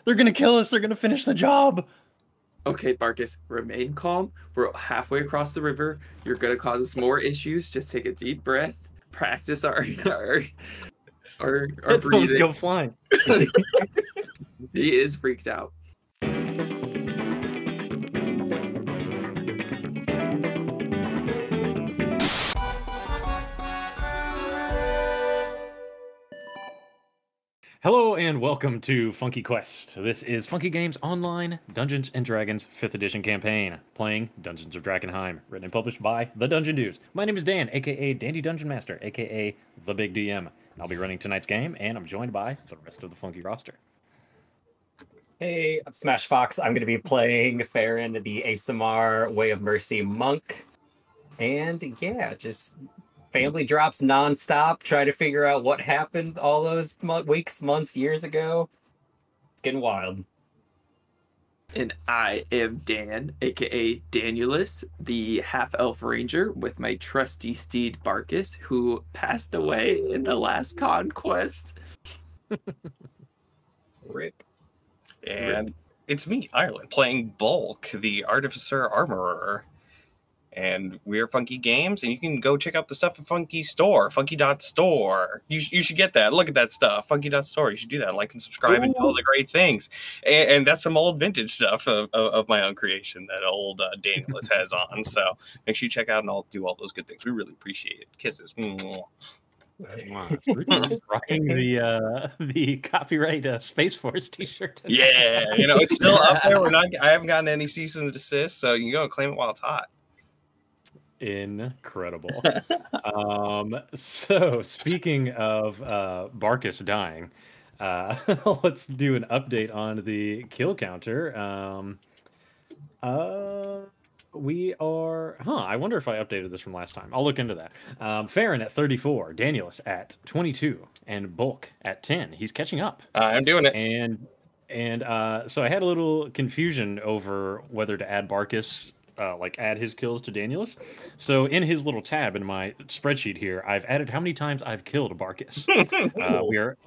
They're gonna kill us. They're gonna finish the job. Okay, Barkus, remain calm. We're halfway across the river. You're gonna cause us more issues. Just take a deep breath. Practice our Headphones breathing. go flying. He is freaked out. Hello and welcome to Funky Quest. This is Funky Games Online Dungeons & Dragons 5th Edition campaign, playing Dungeons of Drakkenheim, written and published by The Dungeon Dudes. My name is Dan, aka Dandy Dungeon Master, aka The Big DM. And I'll be running tonight's game, and I'm joined by the rest of the Funky roster. Hey, I'm Smash Fox. I'm going to be playing Farron, the ASMR Way of Mercy monk. And yeah, just family drops nonstop. Try to figure out what happened all those weeks, months, years ago. It's getting wild. And I am Dan, aka Danielus, the half-elf ranger with my trusty steed Barkus, who passed away in the last conquest. Rip. And it's me, Ireland, playing Bulk, the Artificer Armorer. And we're Funky Games, and you can go check out the stuff at Funky Store, funky.store. You should get that. Look at that stuff, funky.store. You should do that. Like and subscribe and do all the great things. And that's some old vintage stuff of my own creation that old Danielus has on. So make sure you check out and I'll do all those good things. We really appreciate it. Kisses. Wow, it's rocking the copyright Space Force t-shirt. Yeah, it's still up there. I haven't gotten any cease and desist, so you can go claim it while it's hot. Incredible. So speaking of Barkus dying, let's do an update on the kill counter. We are... I wonder if I updated this from last time. I'll look into that. Farron at 34, Danielus at 22, and Bulk at 10. He's catching up. I'm doing it. And so I had a little confusion over whether to add Barkus, add his kills to Danielus. So in his little tab in my spreadsheet here, I've added how many times I've killed Barkus.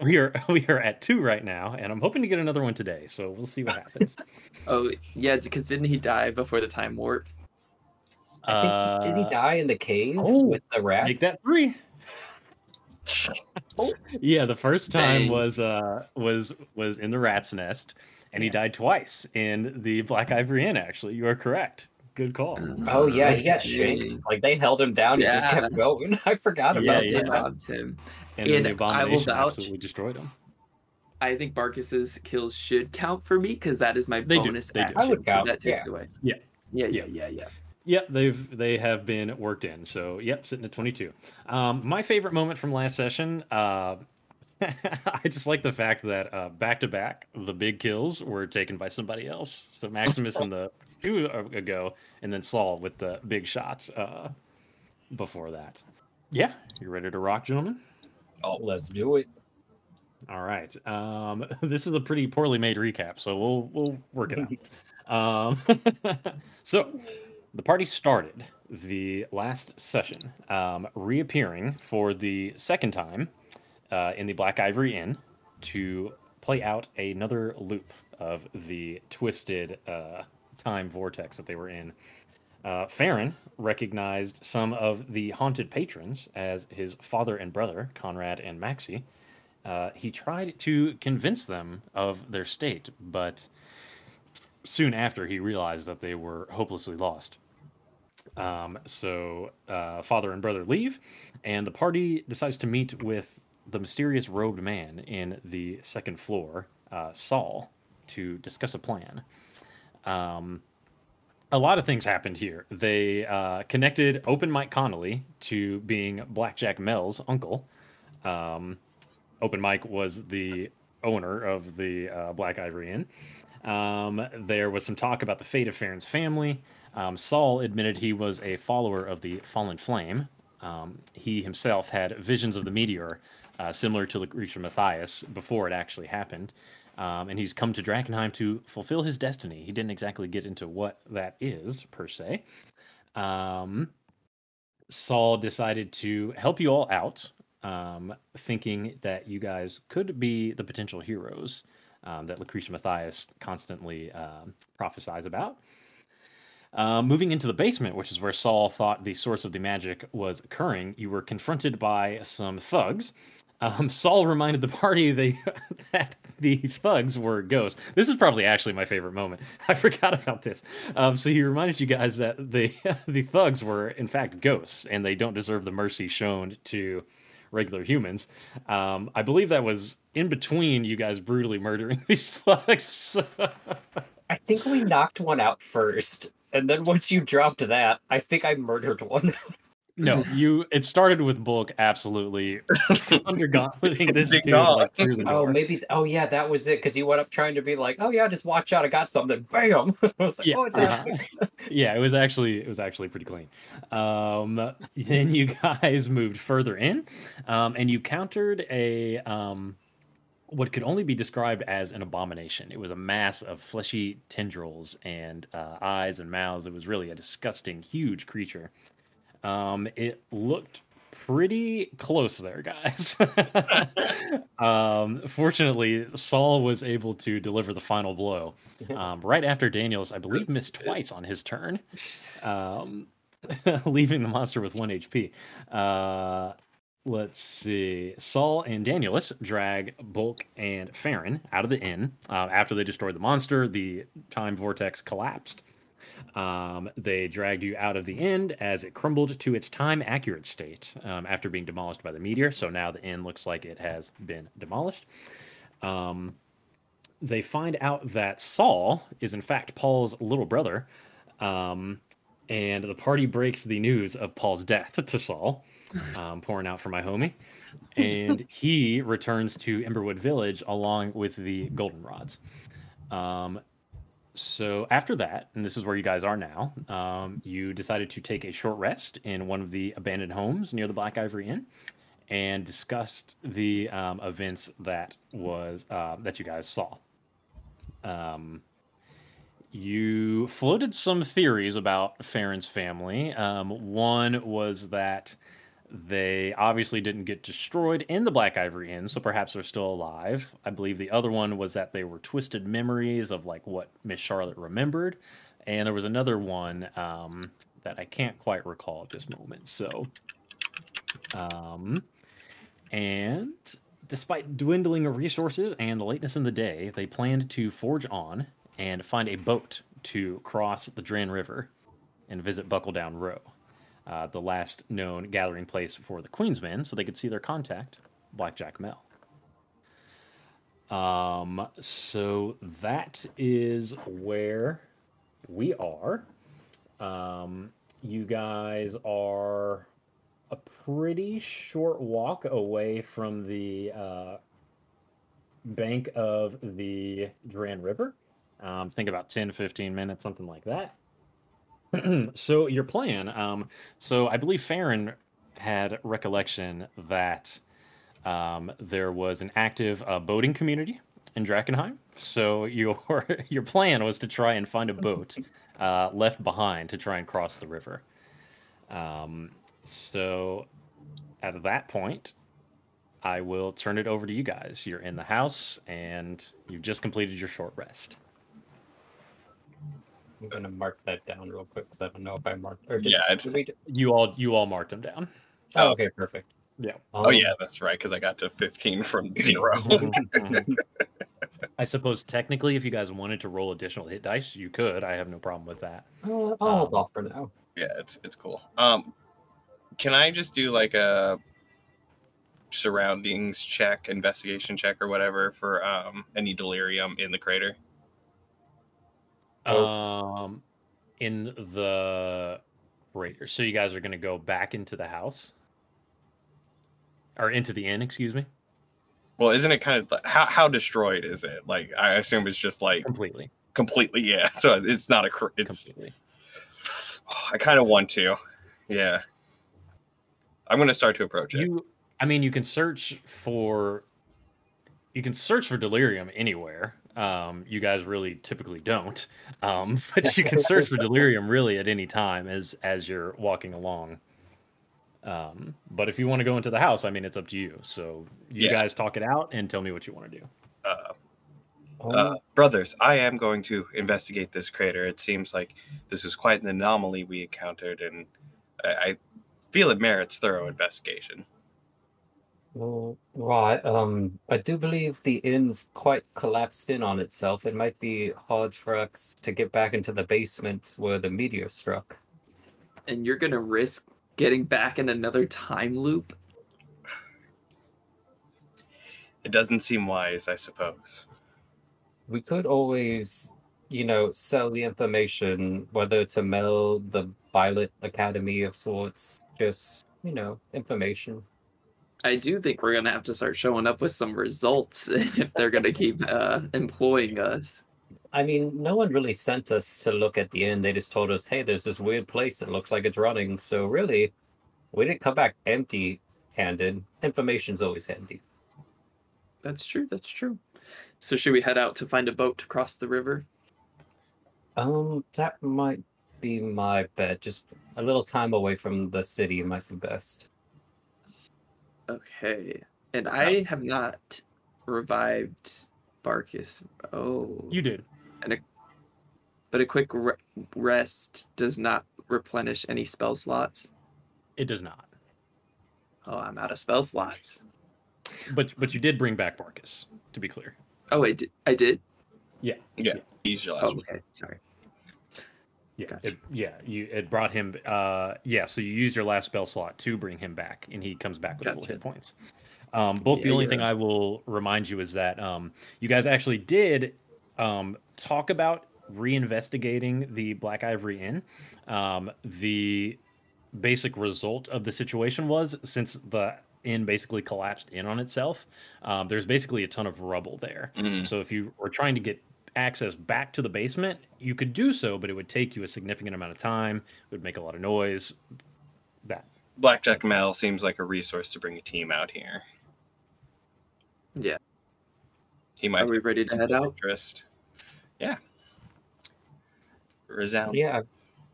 We are at 2 right now, and I'm hoping to get another one today. So we'll see what happens. Oh yeah, because didn't he die before the time warp? I think, did he die in the cave with the rats? Make that 3. Yeah, the first time was in the rat's nest, and he died twice in the Black Ivory Inn. Actually, you are correct. Good call. Oh yeah, he got shanked. Like they held him down. Yeah. He just kept going. I forgot about They that. robbed him. And then the I will abomination vouch. absolutely destroyed him. I think Barkus's kills should count for me because that is my They do. bonus They do. action. I would count, So that takes yeah. away. Yeah. Yeah. Yep, they have been worked in. So yep, sitting at 22. My favorite moment from last session, I just like the fact that back to back the big kills were taken by somebody else. So Maximus in the 2 ago, and then Saul with the big shots before that. Yeah, you ready to rock, gentlemen? Oh, let's do it. All right. This is a pretty poorly made recap, so we'll work it out. So the party started the last session, reappearing for the second time in the Black Ivory Inn to play out another loop of the twisted time vortex that they were in. Farron recognized some of the haunted patrons as his father and brother, Conrad and Maxie. He tried to convince them of their state, but soon after he realized that they were hopelessly lost. So father and brother leave, and the party decides to meet with the mysterious robed man in the second floor, Saul, to discuss a plan. A lot of things happened here. They connected Open Mike Connolly to being Blackjack Mel's uncle. Open Mike was the owner of the Black Ivory Inn. There was some talk about the fate of Farron's family. Saul admitted he was a follower of the Fallen Flame. He himself had visions of the meteor, similar to Lucretia Matthias, before it actually happened. And he's come to Drakkenheim to fulfill his destiny. He didn't exactly get into what that is, per se. Saul decided to help you all out, thinking that you guys could be the potential heroes that Lucretia Mathias constantly prophesies about. Moving into the basement, which is where Saul thought the source of the magic was occurring, you were confronted by some thugs. Saul reminded the party that the thugs were ghosts. This is probably actually my favorite moment. I forgot about this. So he reminded you guys that the thugs were in fact ghosts, and they don't deserve the mercy shown to regular humans. I believe that was in between you guys brutally murdering these thugs. I think we knocked one out first, and then once you dropped that, I think I murdered one. No, it started with Bulk absolutely undergauntleting this Dig dude dog. like through the door. Oh yeah, that was it, because you went up trying to be like, oh yeah, just watch out, I got something. Bam! I was like, Yeah, oh, it's happening. Yeah, it was actually pretty clean. Then you guys moved further in, and you countered a what could only be described as an abomination. It was a mass of fleshy tendrils and eyes and mouths. It was really a disgusting, huge creature. It looked pretty close there, guys. Fortunately, Saul was able to deliver the final blow right after Daniels, I believe, missed twice on his turn, leaving the monster with 1 HP. Let's see. Saul and Danielus drag Bulk and Farron out of the inn. After they destroyed the monster, the time vortex collapsed. They dragged you out of the inn as it crumbled to its time-accurate state after being demolished by the meteor. So now the inn looks like it has been demolished. They find out that Saul is in fact Paul's little brother, and the party breaks the news of Paul's death to Saul, pouring out for my homie, and he returns to Emberwood Village along with the goldenrods. So after that, and this is where you guys are now, you decided to take a short rest in one of the abandoned homes near the Black Ivory Inn, and discussed the events that you guys saw. You floated some theories about Farron's family. One was that they obviously didn't get destroyed in the Black Ivory Inn, so perhaps they're still alive. I believe the other one was that they were twisted memories of like what Miss Charlotte remembered. And there was another one that I can't quite recall at this moment. So, and despite dwindling resources and the lateness in the day, they planned to forge on and find a boat to cross the Dran River and visit Buckledown Row, the last known gathering place for the Queensmen, so they could see their contact, Blackjack Mel. So that is where we are. You guys are a pretty short walk away from the bank of the Dran River. Think about 10, 15 minutes, something like that. So your plan, so I believe Farron had recollection that there was an active boating community in Drakkenheim. So your plan was to try and find a boat left behind to try and cross the river. So at that point, I will turn it over to you guys. You're in the house and you've just completed your short rest. I'm gonna mark that down real quick because I don't know if I marked. You all marked them down. Oh, okay, perfect. Yeah. Oh yeah, that's right. Because I got to 15 from 0. I suppose technically, if you guys wanted to roll additional hit dice, you could. I have no problem with that. I'll hold off for now. Yeah, it's cool. Can I just do like a surroundings check, investigation check, or whatever for any delirium in the crater? In the crater. So you guys are going to go back into the house, or into the inn? Excuse me. Well, isn't it kind of how destroyed is it? Like, I assume it's just like completely. Yeah. So it's not it's completely. I kind of want to. Yeah. I'm going to start to approach it. You can search for delirium anywhere. You guys really typically don't, but you can search for delirium really at any time as you're walking along. But if you want to go into the house, I mean, it's up to you. So you guys talk it out and tell me what you want to do. Brothers, I am going to investigate this crater. It seems like this is quite an anomaly we encountered, and I feel it merits thorough investigation. Right. I do believe the inn's quite collapsed in on itself. It might be hard for us to get back into the basement where the meteor struck. And you're gonna risk getting back in another time loop? It doesn't seem wise, I suppose. We could always, sell the information, whether to Mel, the Violet Academy of sorts, just, information. I do think we're gonna have to start showing up with some results if they're gonna keep employing us. I mean, no one really sent us to look at the inn. They just told us, hey, there's this weird place that looks like it's running. So really, we didn't come back empty-handed. Information's always handy. That's true. That's true. So should we head out to find a boat to cross the river? That might be my bet. Just a little time away from the city might be best. Okay. And I have not revived Barkus. Oh. You did. But a quick rest does not replenish any spell slots. It does not. Oh, I'm out of spell slots. But you did bring back Barkus, to be clear. Oh, I did? Yeah. He's your last one. Okay. Sorry. Yeah, Gotcha. It brought him. So you use your last spell slot to bring him back, and he comes back with full hit points. The only thing I will remind you is that you guys actually did talk about reinvestigating the Black Ivory Inn. The basic result of the situation was, since the inn basically collapsed in on itself, there's basically a ton of rubble there. So if you were trying to get access back to the basement, you could do so, but it would take you a significant amount of time. It would make a lot of noise. Blackjack Mel seems like a resource to bring a team out here. Yeah. He might. Are we ready to head out? Interest. Yeah. Resound. Yeah,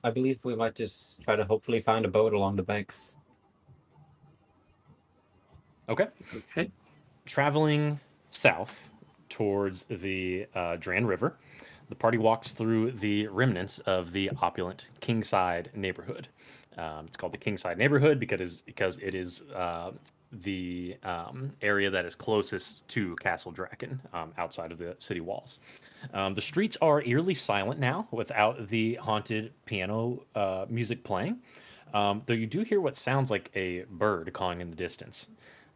I believe we might just try to hopefully find a boat along the banks. Okay. Okay. Traveling south towards the Dran River, the party walks through the remnants of the opulent Kingside neighborhood. It's called the Kingside neighborhood because it is the area that is closest to Castle Draken, outside of the city walls. The streets are eerily silent now, without the haunted piano music playing, though you do hear what sounds like a bird calling in the distance.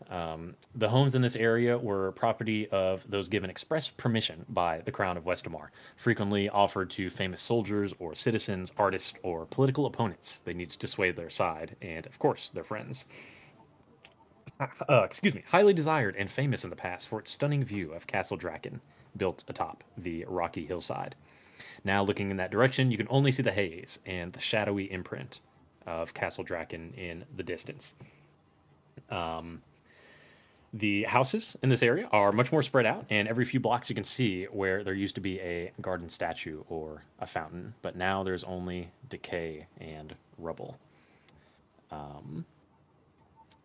The homes in this area were property of those given express permission by the Crown of Westamar, frequently offered to famous soldiers or citizens, artists, or political opponents they needed to sway their side, and, of course, their friends. Highly desired and famous in the past for its stunning view of Castle Draken, built atop the rocky hillside. Now, looking in that direction, you can only see the haze and the shadowy imprint of Castle Draken in the distance. The houses in this area are much more spread out, and every few blocks you can see where there used to be a garden statue or a fountain, but now there's only decay and rubble.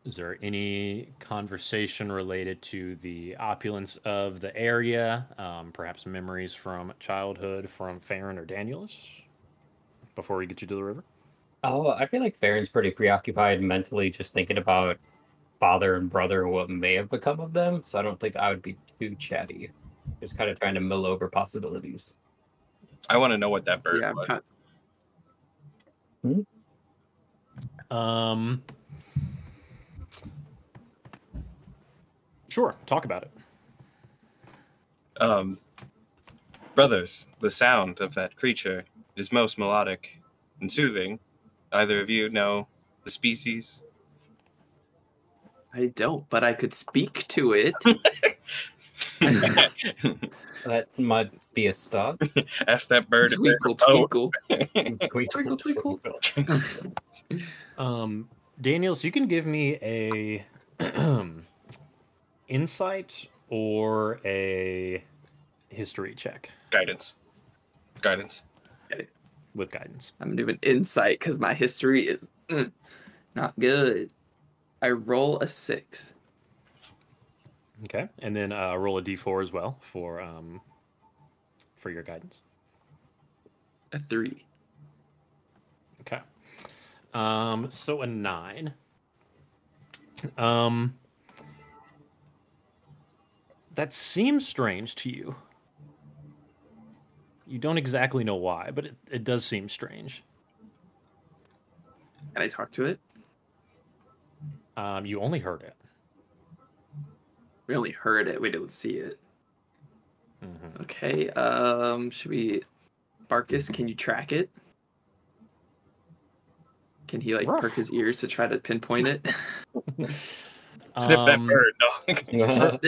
Is there any conversation related to the opulence of the area, perhaps memories from childhood from Farron or Daniels, before we get you to the river? Oh, I feel like Farron's pretty preoccupied mentally just thinking about father and brother and what may have become of them, so I don't think I would be too chatty. Just kind of trying to mill over possibilities. I want to know what that bird was. Sure, talk about it. Brothers, the sound of that creature is most melodic and soothing. Either of you know the species? I don't, but I could speak to it. That might be a start. Ask that bird. Twinkle, twinkle. Twinkle, twinkle. Daniel, so you can give me a insight or a history check. Guidance. Okay. With guidance. I'm doing insight because my history is not good. I roll a 6. Okay, and then roll a d4 as well for for your guidance? A 3. Okay. So a 9. That seems strange to you. You don't exactly know why, but it does seem strange. Can I talk to it? You only heard it. We only heard it. We didn't see it. Mm-hmm. Okay. Should we... Barkus, can you track it? Can he, like, perk his ears to try to pinpoint it? Snip that bird, dog.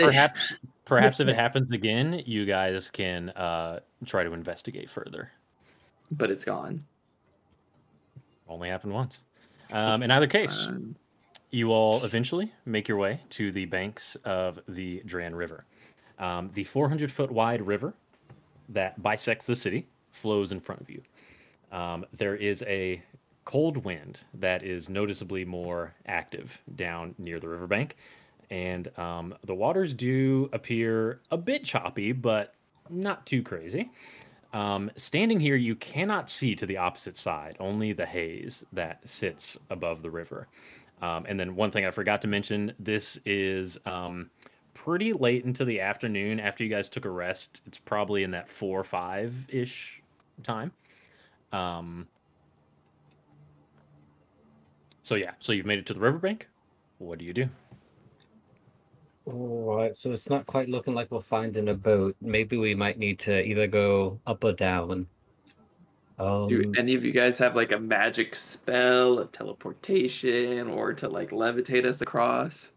Perhaps if it happens again, you guys can try to investigate further. But it's gone. Only happened once. In either case, you all eventually make your way to the banks of the Dran River. The 400-foot wide river that bisects the city flows in front of you. There is a cold wind that is noticeably more active down near the riverbank, and the waters do appear a bit choppy, but not too crazy. Standing here, you cannot see to the opposite side, only the haze that sits above the river. And then one thing I forgot to mention, this is pretty late into the afternoon after you guys took a rest. It's probably in that 4 or 5-ish time. So you've made it to the riverbank. What do you do? All right, so it's not quite looking like we'll find in a boat. Maybe we might need to either go up or down. Do any of you guys have like a magic spell of teleportation or to like levitate us across?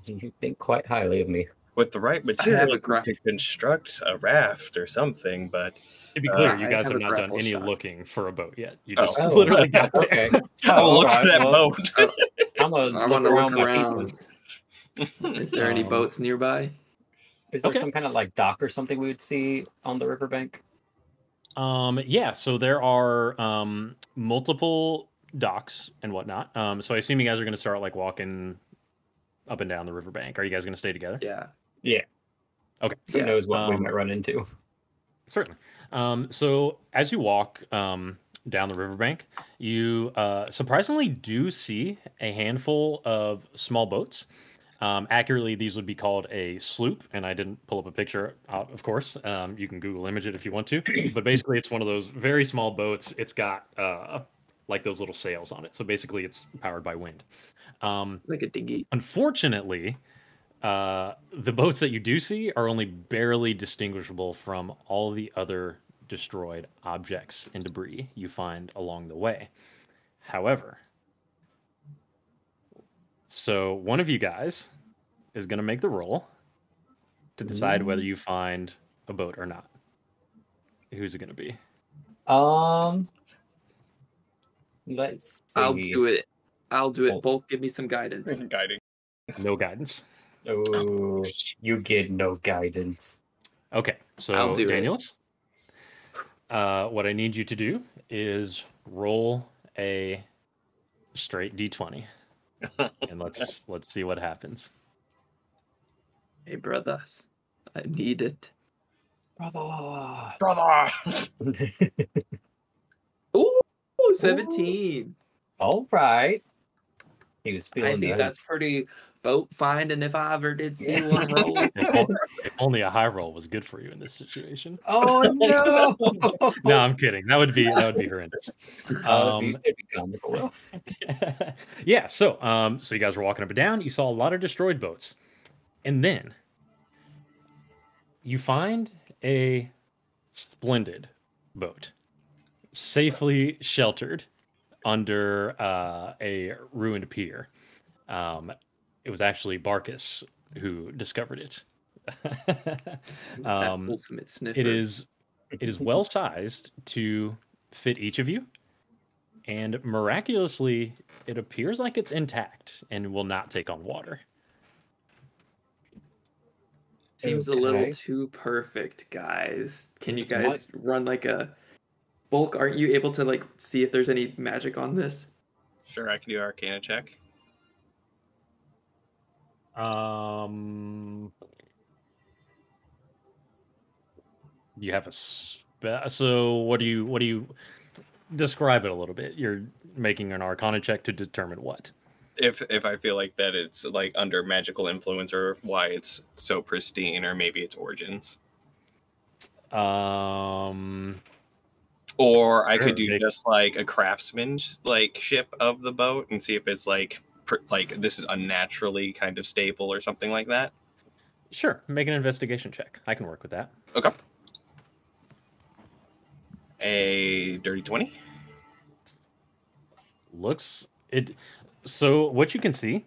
You think quite highly of me. With the right materials, we could construct a raft or something, but... To be clear, you guys have not done any looking for a boat yet. You just literally got there. Okay. I'm gonna look for that boat. I'm gonna look around. Is there any boats nearby? Is there some kind of like dock or something we would see on the riverbank? Yeah, so there are multiple docks and whatnot. So I assume you guys are going to start like walking up and down the riverbank. Are you guys going to stay together? Yeah. Yeah. Okay. Who knows what we might run into? Certainly. So as you walk down the riverbank, you surprisingly do see a handful of small boats. Accurately, these would be called a sloop, and I didn't pull up a picture, of course. You can Google image it if you want to, but basically it's one of those very small boats. It's got like those little sails on it, so basically it's powered by wind. Like a dinghy. Unfortunately, the boats that you do see are only barely distinguishable from all the other destroyed objects and debris you find along the way. However, so one of you guys is going to make the roll to decide whether you find a boat or not. Who's it going to be? Let's see. I'll do it. Both give me some guidance. Guiding. No guidance. Oh, you get no guidance. Okay, so I'll do Daniels, what I need you to do is roll a straight D20. And let's see what happens. Hey, brothers, I need it. Brother! Ooh, 17. All right. He was feeling I think that's pretty boat finding if I ever did see one roll. If only a high roll was good for you in this situation. Oh no! No, I'm kidding. That would be horrendous. It'd be comical. Yeah. So you guys were walking up and down. You saw a lot of destroyed boats, and then you find a splendid boat, safely sheltered under a ruined pier. It was actually Barkus who discovered it. Ultimate sniffer. It is well sized to fit each of you, and miraculously, it appears like it's intact and will not take on water. Seems a little too perfect, guys. Can you guys run like a bulk? Aren't you able to like see if there's any magic on this? Sure, I can do an Arcana check. You have so what do you describe it a little bit? You're making an Arcana check to determine what. If I feel like that it's like under magical influence, or why it's so pristine, or maybe its origins. Or I could do just like a craftsman's like ship of the boat and see if it's like this is unnaturally kind of stable or something like that. Sure, make an investigation check. I can work with that. Okay. A dirty 20. Looks it. So what you can see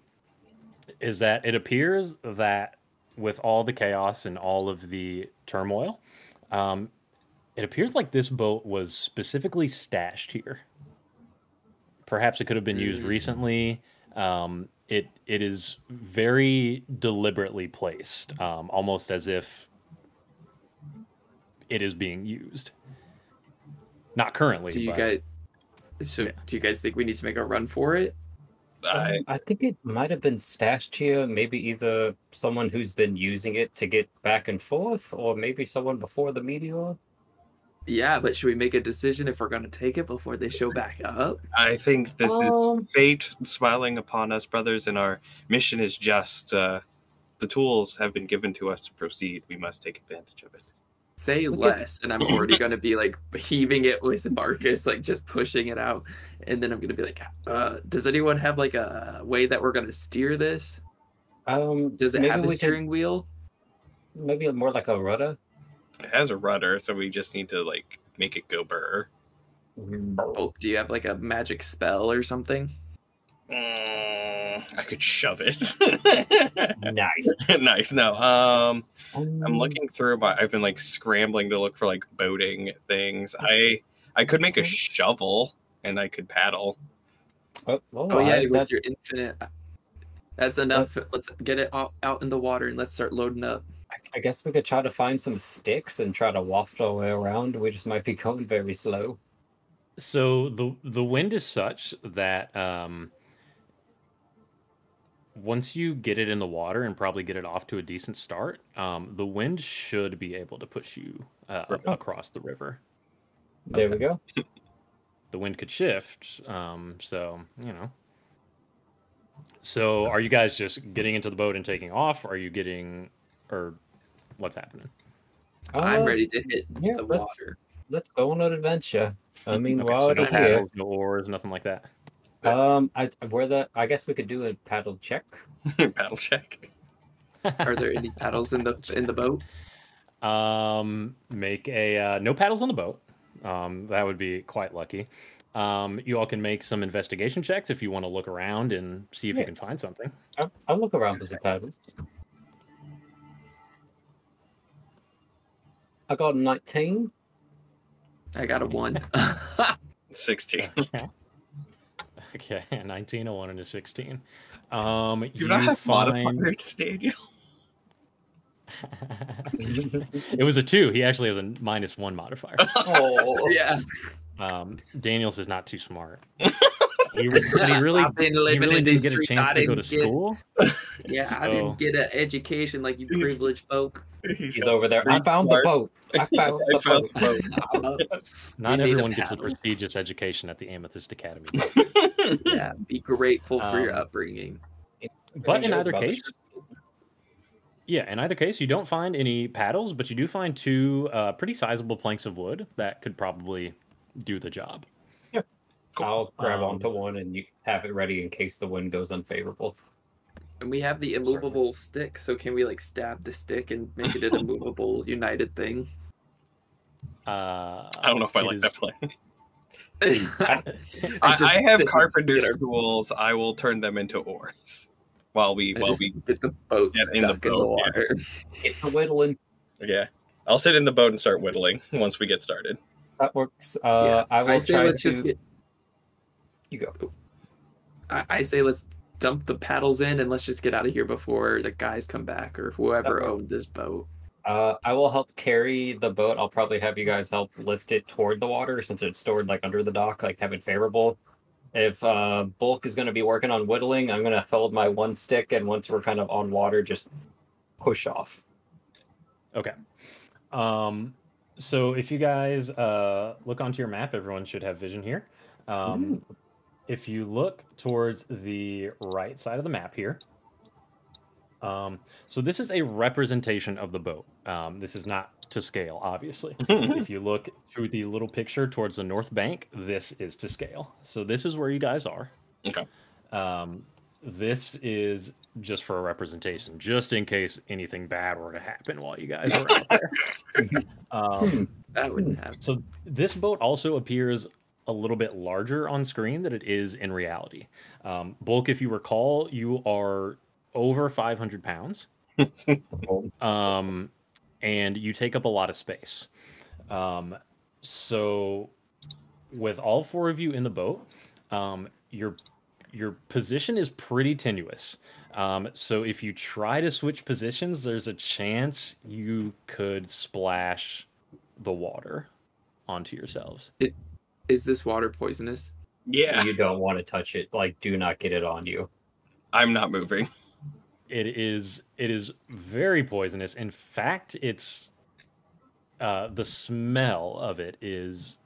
is that it appears that with all the chaos and all of the turmoil, it appears like this boat was specifically stashed here. Perhaps it could have been used recently. It is very deliberately placed, almost as if it is being used. Not currently. Do you but, guys? So, yeah. do you guys think we need to make a run for it? I think it might have been stashed here. Maybe either someone who's been using it to get back and forth, or maybe someone before the meteor. Yeah, but should we make a decision if we're going to take it before they show back up? I think this is fate smiling upon us, brothers, and our mission is just. The tools have been given to us to proceed. We must take advantage of it. Say less, and I'm already going to be like heaving it with Marcus, like just pushing it out. And then I'm going to be like, does anyone have like a way that we're going to steer this? Does it have a steering wheel? Maybe more like a rudder? It has a rudder, so we just need to like make it go burr. Oh, do you have like a magic spell or something? I could shove it. Nice. Nice. No. I'm looking through I've been like scrambling to look for like boating things. I could make a shovel and I could paddle. Oh yeah, with your infinite. That's enough. Let's get it out in the water and let's start loading up. I guess we could try to find some sticks and try to waft our way around. We just might be going very slow. So the wind is such that once you get it in the water and probably get it off to a decent start, the wind should be able to push you across the river. There we go. The wind could shift, so you know. So are you guys just getting into the boat and taking off? Or are you getting, or what's happening? I'm ready to hit the water. Let's go on an adventure. I mean, Okay, so no paddles, no oars, nothing like that. I guess we could do a paddle check. Paddle check. Are there any paddles in the boat? Make a no paddles on the boat. That would be quite lucky. You all can make some investigation checks if you want to look around and see if you can find something. I'll look around for some paddles. I got a 19. I got a 1. 16. Okay, 19, a 1, and a 16. Do not have modifiers, Daniel. It was a 2. He actually has a -1 modifier. Oh, yeah. Daniels is not too smart. He really didn't get a chance to go to school. Yeah, so. I didn't get an education like you privileged folk. He's over there. I found the boat. I found the boat. Not everyone gets a prestigious education at the Amethyst Academy. Yeah, be grateful for your upbringing. But in either case, you don't find any paddles, but you do find 2 pretty sizable planks of wood that could probably do the job. Yeah. Cool. I'll grab onto one and you have it ready in case the wind goes unfavorable. And we have the immovable stick, so can we like stab the stick and make it an immovable united thing? I don't know if I like that plan. I have carpenter's tools. I will turn them into oars while we get the boat stuck in the water. Get the whittling. Yeah, I'll sit in the boat and start whittling once we get started. That works. I will try to. Just get... You go. I say let's dump the paddles in and let's just get out of here before the guys come back or whoever owned this boat. I will help carry the boat. I'll probably have you guys help lift it toward the water since it's stored like under the dock, like have it favorable. If Bulk is going to be working on whittling, I'm going to hold my one stick, and once we're kind of on water, just push off. Okay. So if you guys look onto your map, everyone should have vision here. If you look towards the right side of the map here, so this is a representation of the boat. This is not to scale, obviously. If you look through the little picture towards the north bank, this is to scale. So this is where you guys are. Okay. This is just for a representation, just in case anything bad were to happen while you guys are out there. That wouldn't happen. So this boat also appears a little bit larger on screen than it is in reality. Bulk, if you recall, you are over 500 pounds, and you take up a lot of space. So with all four of you in the boat, your position is pretty tenuous. So if you try to switch positions, there's a chance you could splash the water onto yourselves. Is this water poisonous? Yeah. You don't want to touch it. Like, do not get it on you. I'm not moving. It is very poisonous. In fact, it's the smell of it is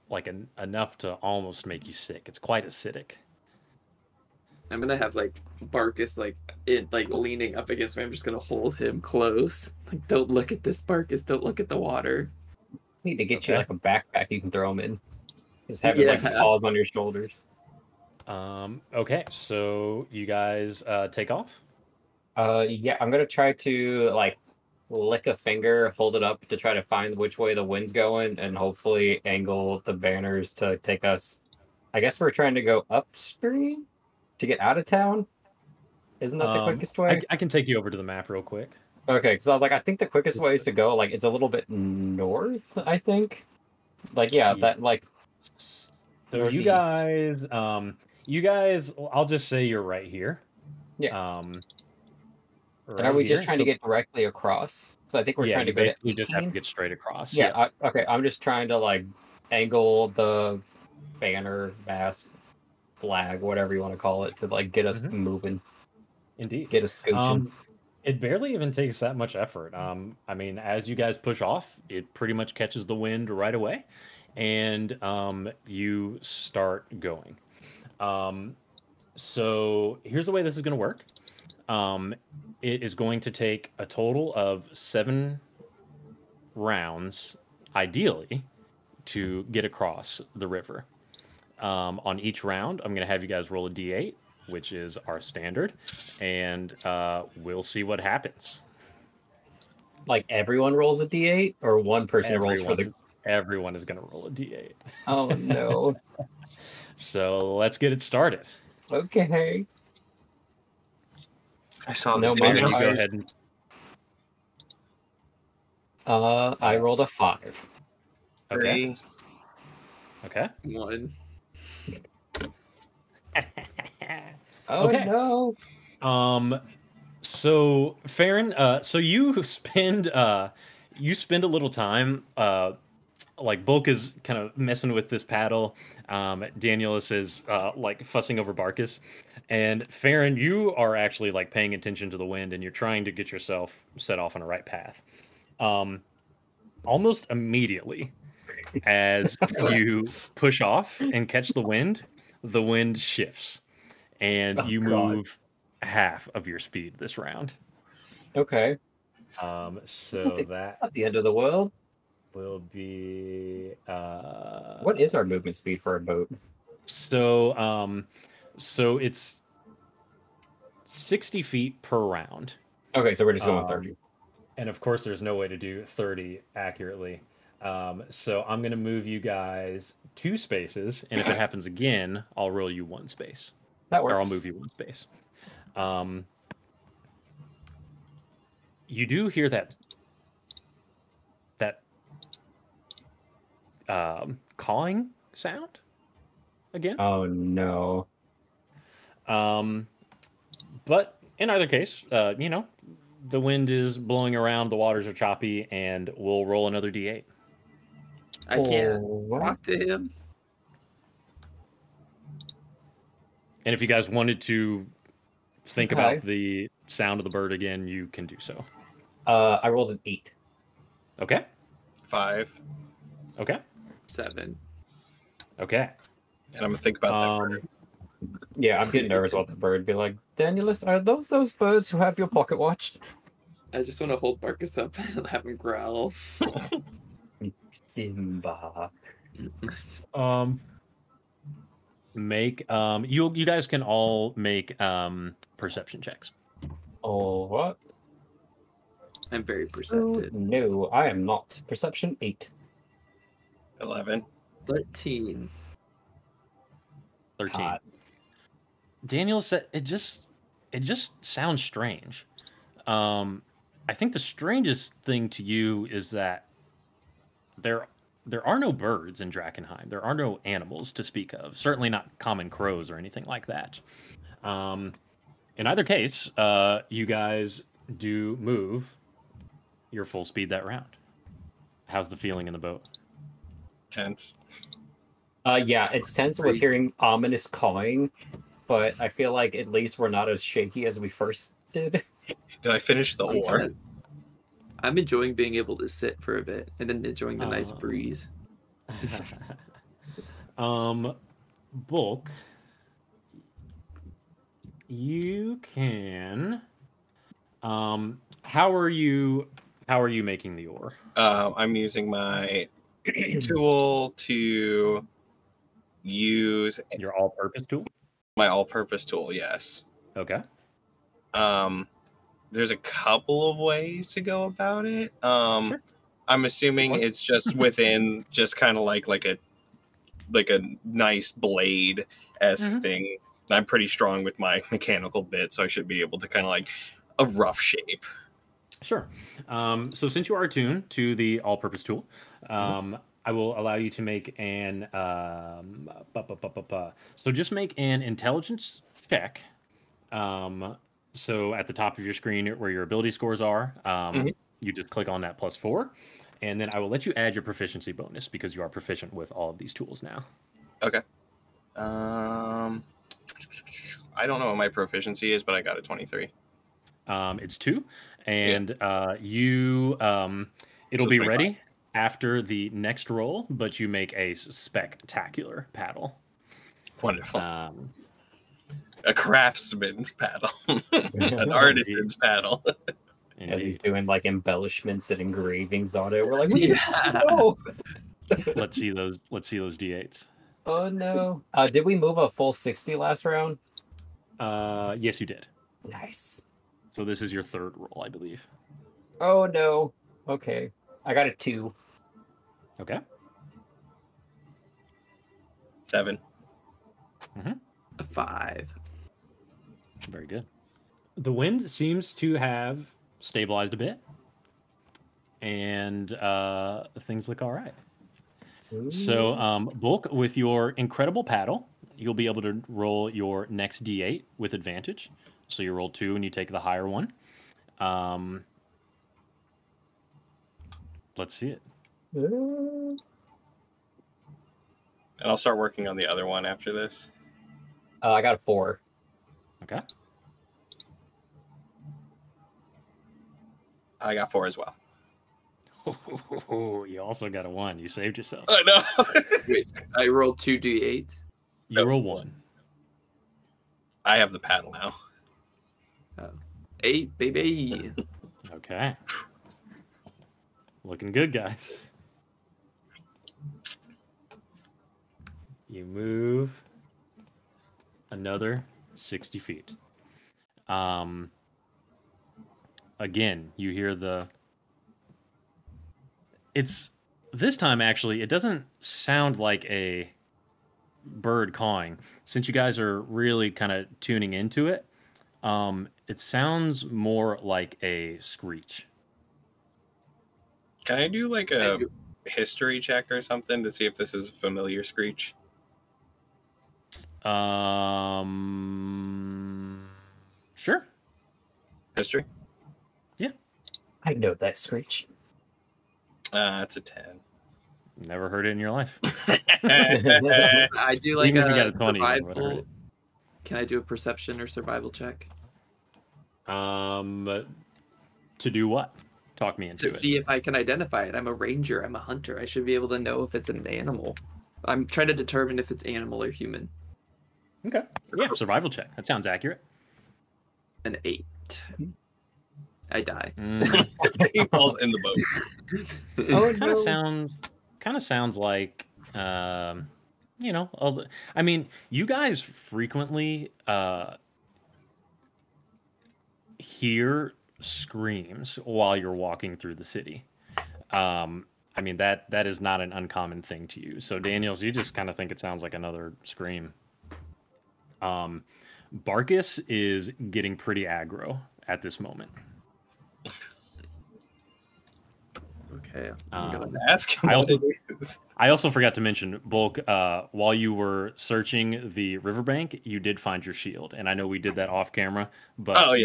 like enough to almost make you sick. It's quite acidic. I'm gonna have like Barkus like leaning up against me. I'm just gonna hold him close. Like, don't look at this, Barkus. Don't look at the water. Need to get you Okay. like a backpack you can throw him in. Just have his like Yeah. paws on your shoulders. Okay, so you guys take off. Yeah, I'm gonna try to like lick a finger, hold it up to try to find which way the wind's going, and hopefully angle the banners to take us. I guess we're trying to go upstream to get out of town. Isn't that the quickest way? I can take you over to the map real quick. Okay, because I was like, I think the quickest way is to go like it's a little bit north. I think, like that like. So you guys, I'll just say you're right here. Yeah. Right And are we just here. trying to get directly across? So I think we're trying to you go to basically just have to 18. get straight across. Yeah. Okay. I'm just trying to like angle the banner, mast, flag, whatever you want to call it, to like get us moving. Indeed. Get us scooching. It barely even takes that much effort. I mean, as you guys push off, it pretty much catches the wind right away, and you start going. So here's the way this is going to work. It is going to take a total of 7 rounds, ideally, to get across the river. On each round, I'm going to have you guys roll a d8, which is our standard, and we'll see what happens. Like everyone rolls a d8, or one person rolls for the. Everyone is going to roll a d8. Oh no. So let's get it started. Okay. I saw No the Fair, video. you go ahead and I rolled a 5. okay. 3. Okay. 1. Oh Okay. no. So Farron, so you spend a little time like Bulk is kind of messing with this paddle. Danielus is like fussing over Barkus, and Farron, you are actually like paying attention to the wind, and you're trying to get yourself set off on a right path. Almost immediately, as you push off and catch the wind shifts, and you move half of your speed this round. Okay. So that Not the end of the world. will be What is our movement speed for a boat? so it's 60 feet per round, Okay, so we're just going 30. and of course there's no way to do 30 accurately. So I'm gonna move you guys 2 spaces, and if it happens again, I'll roll you 1 space, That or I'll works. move you 1 space. You do hear that cawing sound again. Oh no. But in either case, the wind is blowing around, the waters are choppy, and we'll roll another d8. I can't What? talk to him. And if you guys wanted to think Okay. about the sound of the bird again, you can do so. I rolled an 8. Okay. 5. Okay. 7. Okay. And I'm gonna think about that bird. Yeah, I'm getting nervous about the bird. Be like, Danielus, are those birds who have your pocket watch? I just want to hold Marcus up and have him growl. Simba. Make you guys can all make perception checks. Oh, what? I'm very Oh, perceptive. no, I am not. Perception 8. 11. 13. 13. Hot. Daniel said it just sounds strange. I think the strangest thing to you is that there are no birds in Drakkenheim. There are no animals to speak of. Certainly not common crows or anything like that. In either case, you guys do move your full speed that round. How's the feeling in the boat? Tense. Yeah, it's tense with hearing ominous cawing, but I feel like at least we're not as shaky as we first did. Did I finish the oar? I'm enjoying being able to sit for a bit and then enjoying the nice breeze. Bulk, you can. How are you making the oar? I'm using my tool to use Your all-purpose tool? my all-purpose tool. Yes. Okay. There's a couple of ways to go about it. Sure. I'm assuming it's just within just kind of like a nice blade-esque thing. I'm pretty strong with my mechanical bit, so I should be able to kind of like a rough shape. Sure. So since you are attuned to the all-purpose tool, I will allow you to make an so just make an intelligence check. So at the top of your screen where your ability scores are, you just click on that +4, and then I will let you add your proficiency bonus because you are proficient with all of these tools now. Okay. I don't know what my proficiency is, but I got a 23. It's 2, and you it'll So be 25. ready after the next roll, but you make a spectacular paddle. Wonderful. A craftsman's paddle. An artisan's paddle. As he's doing like embellishments and engravings on it. We're like, Yeah. no. Let's see those D8s. Oh no. Did we move a full 60 last round? Yes, you did. Nice. So this is your third roll, I believe. Oh no. Okay. I got a 2. Okay. 7. A 5. Very good. The wind seems to have stabilized a bit, and things look all right. So, Bulk, with your incredible paddle, you'll be able to roll your next D8 with advantage. So you roll 2 and you take the higher one. Let's see it. And I'll start working on the other one after this. I got a 4. Okay. I got 4 as well. You also got a 1. You saved yourself. I know. Wait, I rolled 2 d8. You roll 1. I have the paddle now. 8, baby. Okay. Looking good, guys. You move another 60 feet. Again, you hear it's this time actually, it doesn't sound like a bird cawing. Since you guys are really kind of tuning into it, it sounds more like a screech. Can I do like a history check or something to see if this is a familiar screech? Sure. History? Yeah. I know that screech. It's a 10. Never heard it in your life. I do like Even if you got a a 20, you wouldn't have heard survival. it. Can I do a perception or survival check? To do what? Talk me into to it. see if I can identify it. I'm a ranger. I'm a hunter. I should be able to know if it's an animal. I'm trying to determine if it's animal or human. Okay. Yeah, survival check. That sounds accurate. An 8. I die. He falls in the boat. Oh Kind of sounds like you know, I mean, you guys frequently hear screams while you're walking through the city. I mean, that is not an uncommon thing to you. So, Daniels, you just kind of think it sounds like another scream. Barkus is getting pretty aggro at this moment. Okay. Ask him what it is. I also forgot to mention, Bulk, while you were searching the riverbank, you did find your shield. And I know we did that off camera, but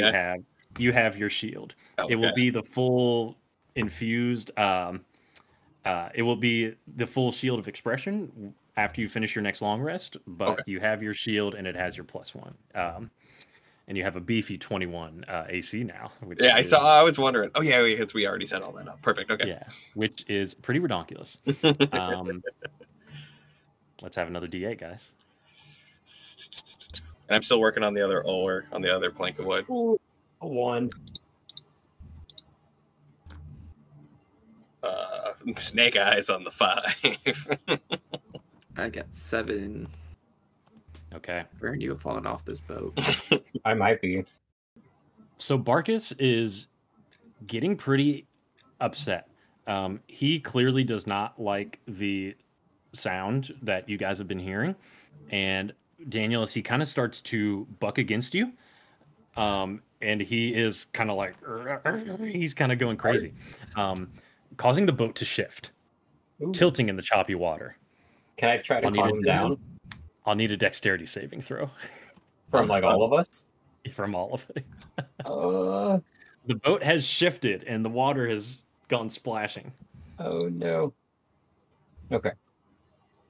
you have your shield. Okay. It will be the full infused, it will be the full shield of expression after you finish your next long rest, but you have your shield and it has your +1. And you have a beefy 21 AC now. Yeah, I saw. I was wondering. Oh yeah, because we already set all that up. Perfect. Okay. Yeah, which is pretty redonkulous. Let's have another D8, guys. And I'm still working on the other oar, on the other plank of wood. 1. Snake eyes on the 5. I got 7. Okay. Where are you falling off this boat? I might be. So Barkus is getting pretty upset. He clearly does not like the sound that you guys have been hearing. And Daniel, as he kind of starts to buck against you, and he is kind of like, he's kind of going crazy, causing the boat to shift, tilting in the choppy water. Can I try to calm him down? I'll need a dexterity saving throw. From like all of us? From all of it. The boat has shifted and the water has gone splashing. Oh no. Okay.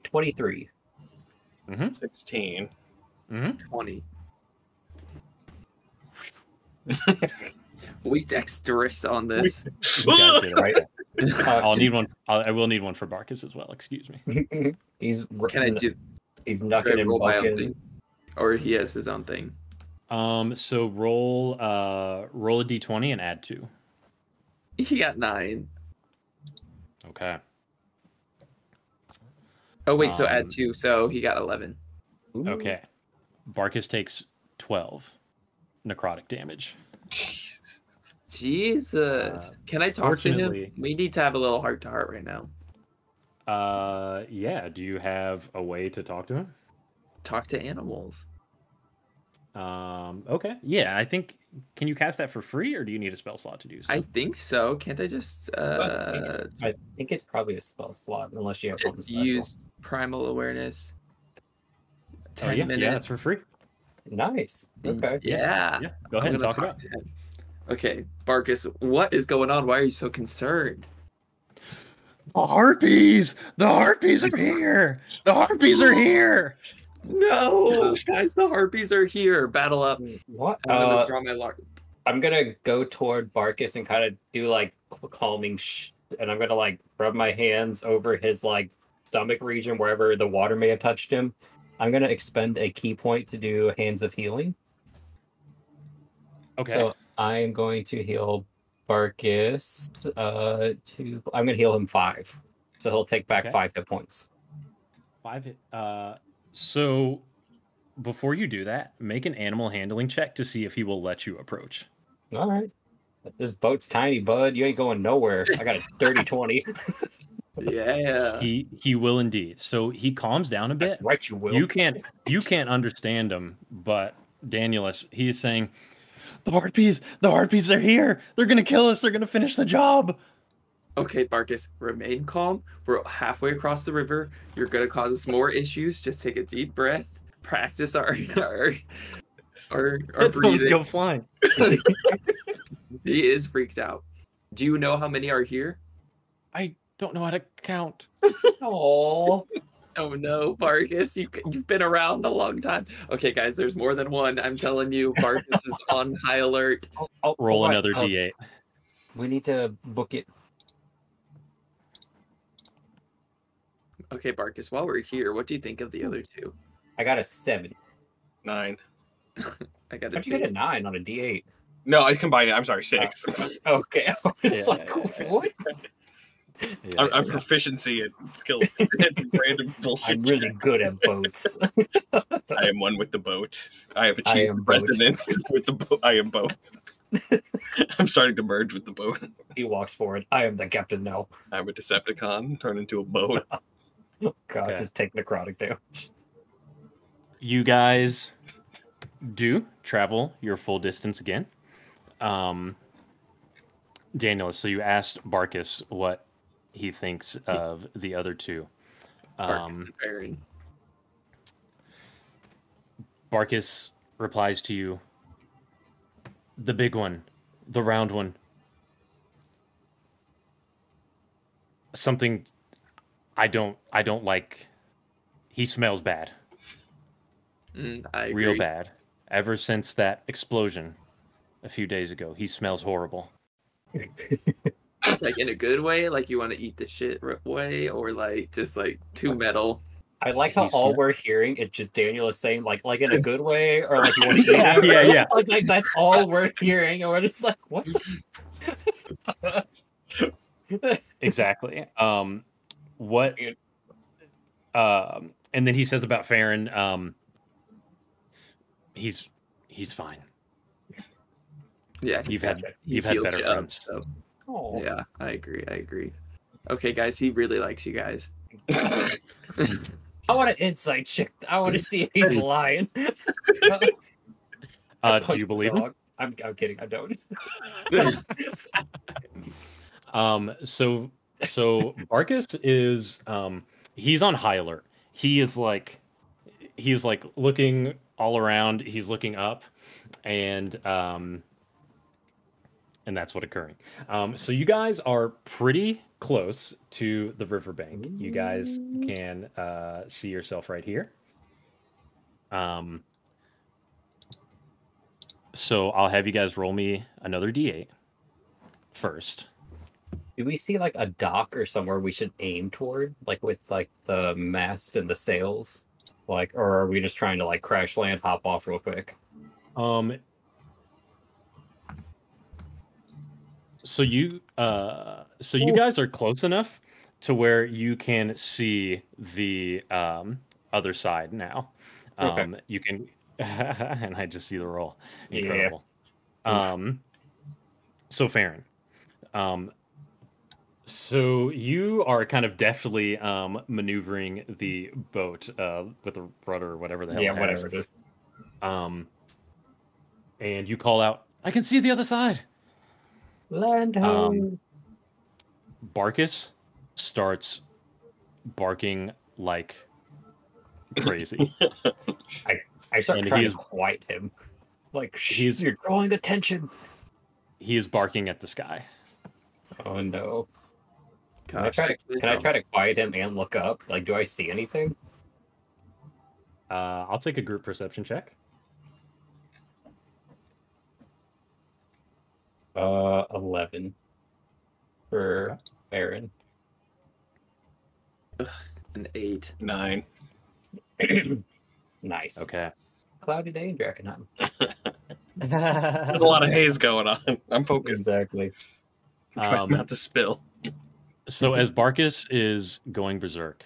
23. 16. 20. We dexterous on this. You guys did it, right? I'll need one. I will need one for Barkus as well. Excuse me. He's Knucking and bucking. Or he has his own thing. So roll a d20 and add 2. He got 9. Okay. Oh wait, so add 2, so he got 11. Ooh. Okay. Barkus takes 12 necrotic damage. Jesus. Can I talk to him? We need to have a little heart to heart right now. Yeah. Do you have a way to talk to him? Talk to animals. Okay. Yeah, I think. Can you cast that for free, or do you need a spell slot to do so? I think so. Can't I just? I think it's probably a spell slot, unless you have something special. Use primal awareness. 10 minutes. Yeah, that's for free. Nice. Okay. Yeah. Go ahead and talk about to him. Okay, Barkus, what is going on? Why are you so concerned? The harpies! The harpies are here! The harpies are here! No, guys, the harpies are here. Battle up. What? I'm gonna draw my larp. I'm gonna go toward Barkus and kind of do like calming, and I'm gonna like rub my hands over his like stomach region wherever the water may have touched him. I'm gonna expend a key point to do Hands of Healing. Okay. So I'm going to heal Barkus. I'm gonna heal him 5, so he'll take back 5 hit points. 5 hit. So before you do that, make an animal handling check to see if he will let you approach. All right. This boat's tiny, bud. You ain't going nowhere. I got a dirty 20. Yeah. He will indeed. So he calms down a bit. Right, you will. You can't understand him, but Danielus, he's saying, the harpies are here. They're gonna kill us. They're gonna finish the job. Okay, Barkus, remain calm. We're halfway across the river. You're gonna cause us more issues. Just take a deep breath. Practice our breathing. Go flying. He is freaked out. Do you know how many are here? I don't know how to count. Oh. Oh no, Barkus, you've been around a long time. Okay, guys, there's more than one. I'm telling you, Barkus is on high alert. Roll another D8. We need to book it. Okay, Barkus, while we're here, what do you think of the other two? I got a 7. 9. I got a How'd you get a 2. 9 on a D8? No, I combined it. I'm sorry, 6. Okay, I was Yeah, like, yeah. what? I'm proficiency at skills. Random bullshit. I'm really good at boats. I am one with the boat. I have I achieved am boat. resonance with the boat. I am boat. I'm starting to merge with the boat. He walks forward. I am the captain now. I'm a Decepticon, turn into a boat. Oh, God, Okay. just take necrotic damage. You guys do travel your full distance again. Daniel, so you asked Barkus what he thinks of the other two. Barkus and Farron. Barkus replies to you, the big one, the round one. Something I don't like. He smells bad. I agree. Real bad. Ever since that explosion a few days ago, he smells horrible. Like in a good way, like you want to eat the shit way, or like just like too metal. I like how He's all smart. we're hearing it's just Daniel is saying like in a good way or like you want to eat it. Yeah. Like that's all we're hearing, and we're just like, what? Exactly. What? And then he says about Farron, he's fine. Yeah, You've he had healed better you up, friends. so Oh, yeah, I agree. Okay, guys, he really likes you guys. I want an insight check. I want to see if he's lying. Do you believe him? I'm kidding. I don't. So Barkus is he's on high alert. He's like looking all around. He's looking up, and that's what occurring. So you guys are pretty close to the riverbank. You guys can see yourself right here. So I'll have you guys roll me another D8 first. Do we see like a dock or somewhere we should aim toward, like with like the mast and the sails, like, or are we just trying to like crash land, hop off real quick? So you guys are close enough to where you can see the other side now. Okay. You can, and I just see the roll. Yeah. Incredible. So Farron, so you are kind of deftly maneuvering the boat with the rudder or whatever the hell. Yeah, it has. whatever it is. And you call out, "I can see the other side." Land home. Barkus starts barking like crazy. I start and trying he to is- quiet him. Like, he's- you're drawing attention. He is barking at the sky. Oh no. Can Gosh, I try to quiet him and look up? Like, do I see anything? I'll take a group perception check. 11 for Aaron. An 8. 9. Nice. Okay. Cloudy day in Drakkenheim. There's a lot of haze going on. I'm focused. Exactly. I'm trying not to spill. So as Barkus is going berserk,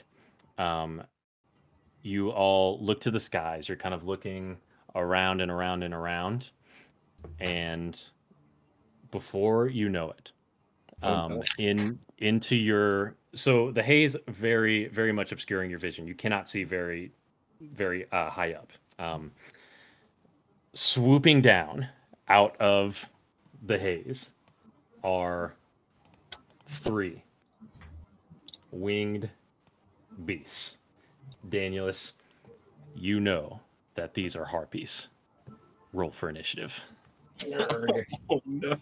you all look to the skies. You're kind of looking around and around and around, and before you know it, into your the haze very very much obscuring your vision. You cannot see very very high up. Swooping down out of the haze are 3 winged beasts. Danielus, you know that these are harpies. Roll for initiative. Oh no.